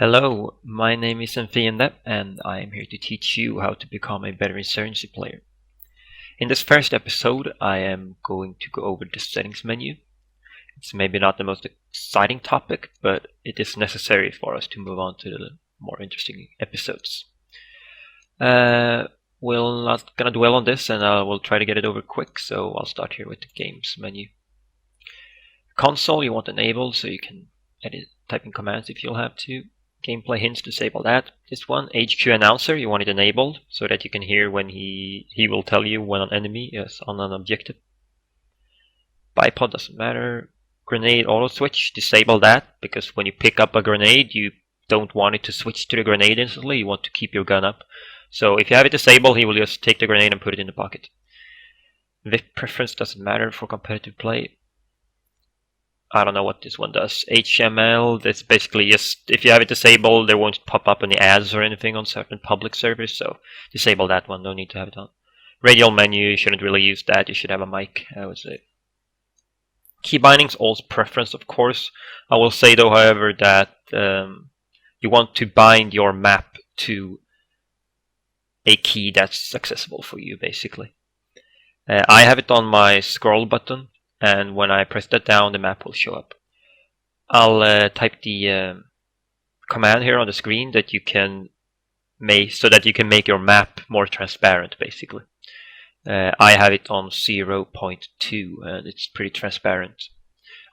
Hello, my name is Enfiende, and I am here to teach you how to become a better Insurgency player. In this first episode, I am going to go over the settings menu. It's maybe not the most exciting topic, but it is necessary for us to move on to the more interesting episodes. We're not gonna dwell on this, and I will try to get it over quick, so I'll start here with the games menu. Console you want enabled so you can edit typing commands if you'll have to. Gameplay hints, disable that. This one, HQ announcer, you want it enabled so that you can hear when he will tell you when an enemy is on an objective. Bipod doesn't matter. Grenade auto switch, disable that, because when you pick up a grenade you don't want it to switch to the grenade instantly, you want to keep your gun up. So if you have it disabled, he will just take the grenade and put it in the pocket. VIP preference doesn't matter for competitive play. I don't know what this one does. HTML, that's basically just, if you have it disabled, there won't pop up any ads or anything on certain public servers, so disable that one, no need to have it on. Radial menu, you shouldn't really use that, you should have a mic, I would say. Key bindings, alt preference, of course. I will say though, however, that you want to bind your map to a key that's accessible for you, basically. I have it on my scroll button, and when I press that down, the map will show up. I'll type the command here on the screen that you can make, so that you can make your map more transparent, basically. I have it on 0.2, and it's pretty transparent.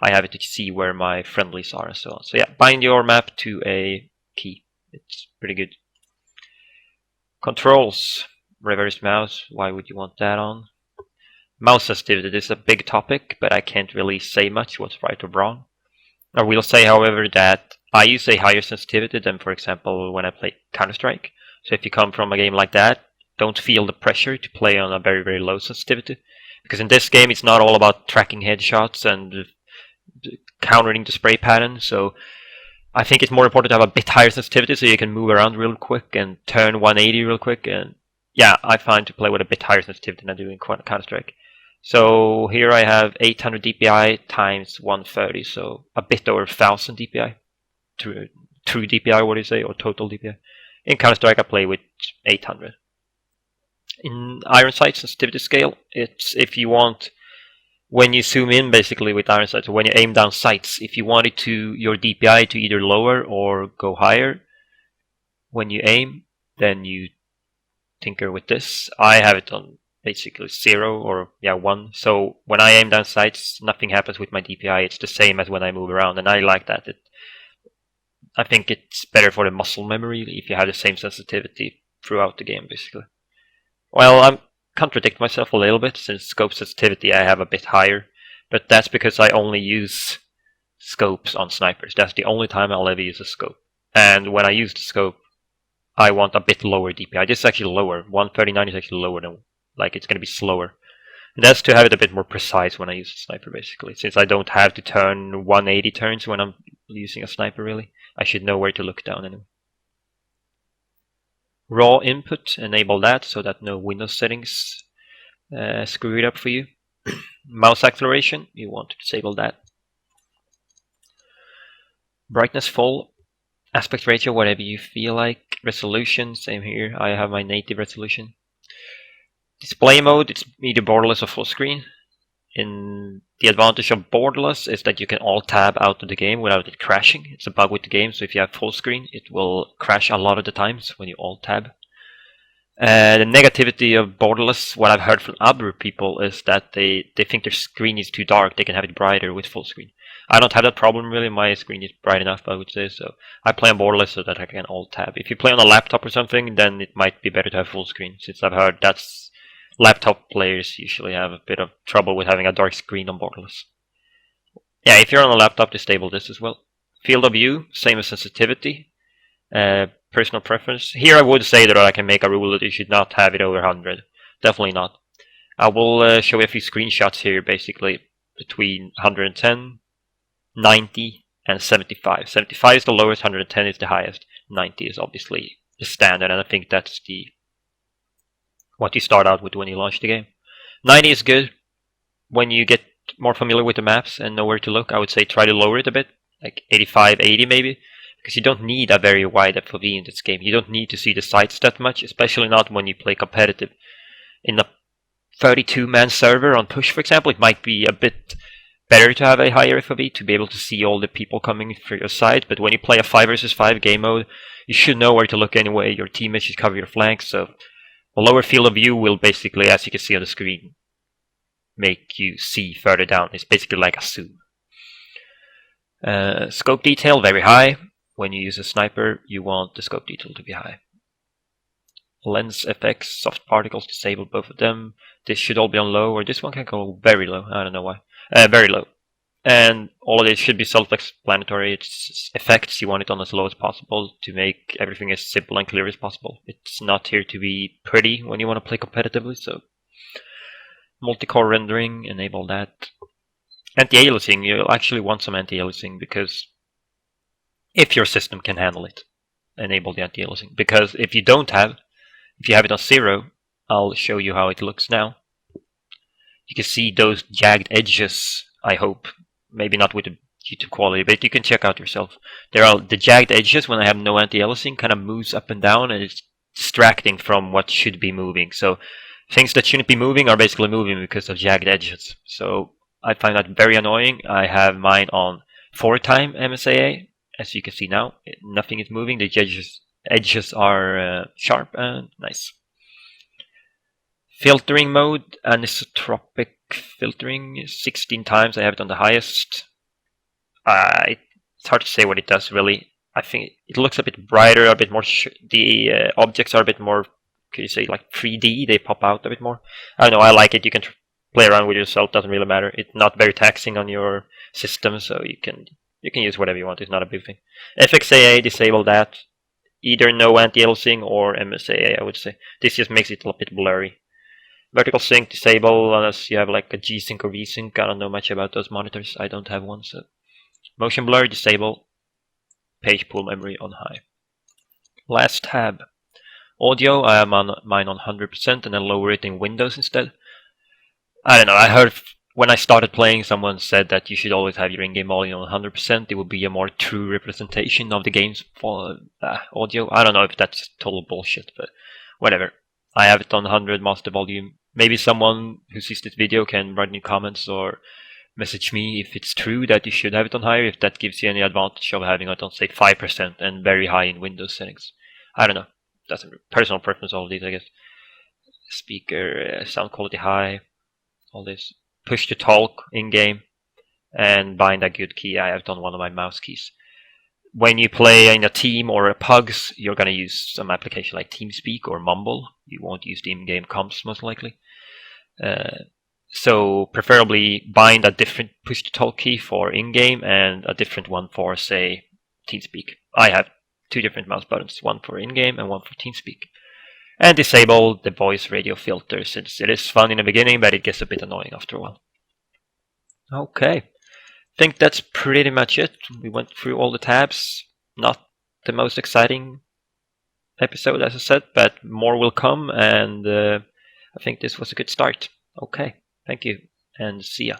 I have it to see where my friendlies are and so on. So yeah, bind your map to a key. It's pretty good. Controls, reverse mouse, why would you want that on? Mouse sensitivity, this is a big topic, but I can't really say much what's right or wrong. I will say, however, that I use a higher sensitivity than, for example, when I play Counter-Strike. So if you come from a game like that, don't feel the pressure to play on a very, very low sensitivity. Because in this game, it's not all about tracking headshots and countering the spray pattern. So I think it's more important to have a bit higher sensitivity so you can move around real quick and turn 180 real quick. And yeah, I find to play with a bit higher sensitivity than I do in Counter-Strike. So here I have 800 dpi times 130, so a bit over 1000 dpi. True dpi, what do you say, or total dpi. In Counter-Strike I play with 800. In Iron Sight sensitivity scale, it's if you want, when you zoom in basically with Iron Sight, so when you aim down sights, if you want it to, your DPI to either lower or go higher when you aim, then you tinker with this. I have it on basically 0 or 1. So when I aim down sights, nothing happens with my DPI. It's the same as when I move around, and I like that. I think it's better for the muscle memory if you have the same sensitivity throughout the game, basically. Well, I'm contradict myself a little bit, since scope sensitivity I have a bit higher, but that's because I only use scopes on snipers. That's the only time I'll ever use a scope. And when I use the scope, I want a bit lower DPI. This is actually lower. 139 is actually lower than, like, it's going to be slower. And that's to have it a bit more precise when I use a sniper, basically. Since I don't have to turn 180 turns when I'm using a sniper, really. I should know where to look down anyway. Raw input, enable that so that no Windows settings screw it up for you. Mouse acceleration, you want to disable that. Brightness full. Aspect ratio, whatever you feel like. Resolution, same here. I have my native resolution. Display mode, it's either borderless or full screen. The advantage of borderless is that you can alt-tab out of the game without it crashing. It's a bug with the game, so if you have full screen, it will crash a lot of the times when you alt-tab. The negativity of borderless, what I've heard from other people, is that they think their screen is too dark. They can have it brighter with full screen. I don't have that problem really. My screen is bright enough, I would say, so I play on borderless so that I can alt-tab. If you play on a laptop or something, then it might be better to have full screen, since I've heard that's laptop players usually have a bit of trouble with having a dark screen on borderless. Yeah, if you're on a laptop, disable this as well. Field of view, same as sensitivity. Personal preference. Here I would say that I can make a rule that you should not have it over 100. Definitely not. I will show you a few screenshots here, basically, between 110, 90, and 75. 75 is the lowest, 110 is the highest. 90 is obviously the standard, and I think that's what you start out with when you launch the game. 90 is good. When you get more familiar with the maps and know where to look, I would say try to lower it a bit, like 85, 80 maybe. because you don't need a very wide FOV in this game. You don't need to see the sights that much, especially not when you play competitive. In a 32-man server on push, for example, it might be a bit better to have a higher FOV to be able to see all the people coming through your side, but when you play a 5 versus 5 game mode, you should know where to look anyway. Your teammates should cover your flanks, so a lower field of view will basically, as you can see on the screen, make you see further down. It's basically like a zoom. Scope detail, very high. When you use a sniper, you want the scope detail to be high. Lens effects, soft particles, disable both of them. This should all be on low, or this one can go very low. I don't know why. Very low. And all of this should be self-explanatory. It's effects, you want it on as low as possible to make everything as simple and clear as possible. It's not here to be pretty when you want to play competitively, so multi-core rendering, enable that. Anti-aliasing, you'll actually want some anti-aliasing because if your system can handle it, enable the anti-aliasing. Because if you have it on 0, I'll show you how it looks now. You can see those jagged edges, I hope. Maybe not with the YouTube quality, but you can check out yourself. There are the jagged edges when I have no anti-aliasing, kind of moves up and down, and it's distracting from what should be moving. So things that shouldn't be moving are basically moving because of jagged edges. So I find that very annoying. I have mine on 4x MSAA. As you can see now, nothing is moving. The edges are sharp and nice. Filtering mode, anisotropic filtering, 16 times. I have it on the highest. It's hard to say what it does really. I think it looks a bit brighter, a bit more. The objects are a bit more, could you say, like 3D? They pop out a bit more. I don't know. I like it. You can play around with yourself. Doesn't really matter. It's not very taxing on your system, so you can use whatever you want. It's not a big thing. FXAA, disable that. Either no anti-aliasing or MSAA, I would say. This just makes it a little bit blurry. Vertical sync, disable unless you have like a G-sync or V-sync. I don't know much about those monitors. I don't have one, so. Motion blur, disable. Page pool memory on high. Last tab. Audio, I am on mine on 100% and then lower it in Windows instead. I don't know, I heard when I started playing, someone said that you should always have your in-game volume on 100%. It would be a more true representation of the game's audio. I don't know if that's total bullshit, but whatever. I have it on 100 master volume. Maybe someone who sees this video can write in comments or message me if it's true that you should have it on higher, if that gives you any advantage of having it on, say, 5% and very high in Windows settings. I don't know. That's a personal preference, all of these, I guess. Speaker, sound quality high, all this. Push to talk in-game, and bind a good key. I have it on one of my mouse keys. When you play in a team or a pugs, you're going to use some application like TeamSpeak or Mumble. You won't use the in-game comps most likely. So preferably bind a different push-to-talk key for in-game and a different one for, say, TeamSpeak. I have 2 different mouse buttons, one for in-game and one for TeamSpeak. And disable the voice radio filter, since it is fun in the beginning, but it gets a bit annoying after a while. Okay. I think that's pretty much it. We went through all the tabs. Not the most exciting episode, as I said, but more will come, and I think this was a good start. Okay, thank you, and see ya.